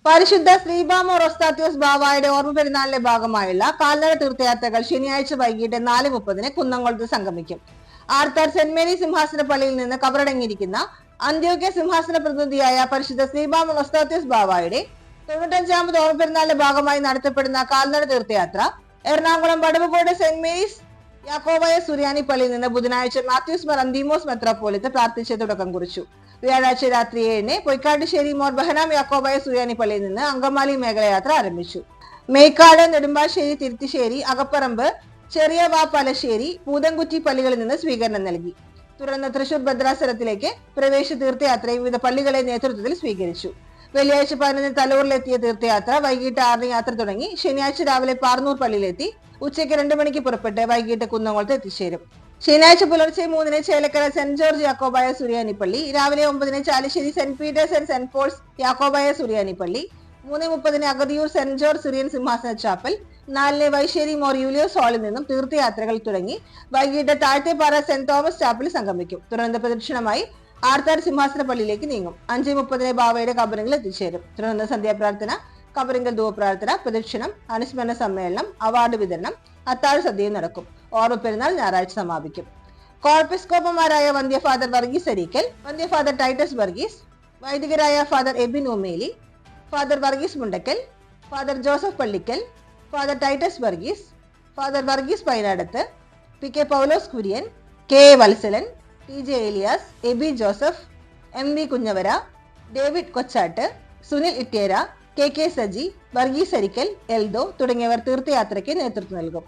പരിശുദ്ധ ശ്രീബാമോ റോസ്താത്യോസ് ബാവായുടെ ഓർമ്മ പെരുന്നാളിന്റെ ഭാഗമായുള്ള കാൽനട തീർത്ഥയാത്രകൾ ശനിയാഴ്ച വൈകിട്ട് 4:30 കുന്നംകുളത്ത് സംഗമിക്കും. ആർത്താർ സെന്റ് മേരി സിംഹാസന പള്ളിയിൽ നിന്ന് കബറടങ്ങിയിരിക്കുന്ന അന്ത്യോക്യ സിംഹാസന പ്രതിനിധിയായ പരിശുദ്ധ ശ്രീബാമോ റോസ്താത്യോസ് ബാവായുടെ 95ാമത് ഓർമ്മ പെരുന്നാളിന്റെ ഭാഗമായി നടത്തപ്പെടുന്ന കാൽനട തീർത്ഥയാത്ര എറണാകുളം വടവുകോട് സെന്റ് മേരീസ് യാക്കോബായ സുറിയാനി പള്ളിയിൽ നിന്ന് ബുധനാഴ്ച മാത്യൂസ് മാർ അന്തീമോസ് മെത്രാപ്പോലിത്ത പ്രാർത്ഥിച്ച് തുടക്കം കുറിച്ചു. വ്യാഴാഴ്ച രാത്രി 7-ന് പൊയ്ക്കാട്ടുശ്ശേരി മോർ ബഹനാം യാക്കോബായ സുറിയാനി പള്ളിയിൽ നിന്ന് അങ്കമാലി മേഖലയാത്ര ആരംഭിച്ചു. മേക്കാട്, നെടുമ്പാശ്ശേരി, തിരുത്തിശ്ശേരി, അകപ്പറമ്പ്, ചെറിയ പലശ്ശേരി, പൂതൻകുറ്റി പള്ളികളിൽ നിന്ന് സ്വീകരണം നൽകി. തുടർന്ന് തൃശൂർ ഭദ്രാസനത്തിലേക്ക് പ്രവേശ തീർത്ഥയാത്രയെ വിവിധ പള്ളികളെ നേതൃത്വത്തിൽ സ്വീകരിച്ചു. വെള്ളിയാഴ്ച 11-ന് തലൂറിലെത്തിയ തീർത്ഥയാത്ര വൈകിട്ട് 6-ന് യാത്ര തുടങ്ങി ശനിയാഴ്ച രാവിലെ പാർന്നൂർ പള്ളിയിലെത്തി ഉച്ചയ്ക്ക് 2 മണിക്ക് പുറപ്പെട്ട് വൈകിട്ട് കുന്നംകുളത്ത് എത്തിച്ചേരും. ശനിയാഴ്ച പുലർച്ചെ 3-ന് ചേലക്കര സെന്റ് ജോർജ് യാക്കോബായ സുറിയാനി പള്ളി, രാവിലെ 9-ന് Chalissery saint Peter's and saint Paul's യാക്കോബായ സുറിയാനി പള്ളി, 3:30-ന് അഗതിയൂർ സെന്റ് ജോർജ് സിറിയൻ സിംഹാസന ചാപ്പൽ, 4-ന് വൈശ്ശേരി മോർ യൂലിയോസ് ഹാളിൽ നിന്നും തീർത്ഥയാത്രകൾ തുടങ്ങി വൈകിട്ട് താഴ്ത്തേപ്പാറ സെന്റ് തോമസ് ചാപ്പലിൽ സംഗമിക്കും. തുടർന്ന് പ്രദക്ഷിണമായി ആർത്താർ സിംഹാസന പള്ളിയിലേക്ക് നീങ്ങും. 5:30-ന് ബാവയുടെ കബറിംഗിൽ എത്തിച്ചേരും. തുടർന്ന് സന്ധ്യാപ്രാർത്ഥന, കബറിംഗൽ ധൂവപ്രാർത്ഥന, പ്രദക്ഷിണം, അനുസ്മരണ സമ്മേളനം, അവാർഡ് വിതരണം, അത്താഴ സദ്യയും നടക്കും. ഓർമ്മ പെരുന്നാൾ ഞായറാഴ്ച സമാപിക്കും. കോർപ്പിസ്കോപ്പമാരായ വന്ധ്യ ഫാദർ വർഗീസ് അരീക്കൽ, വന്ധ്യ ഫാദർ ടൈറ്റസ് വർഗീസ്, വൈദികരായ father Ebin Omeli, father Varghese Mundakkal, father Joseph Pallikkal, father Titus Varghese, father Varghese Painadath, P K Paulose Kurian, K A Valsalan, T J Eliyas, Eby Joseph, M V Kunjavara, David Kochattu, Sunil Ittera, K K Saji, Varghese Arikkal, Eldho തുടങ്ങിയവർ തീർത്ഥയാത്രയ്ക്ക് നേതൃത്വം നൽകും.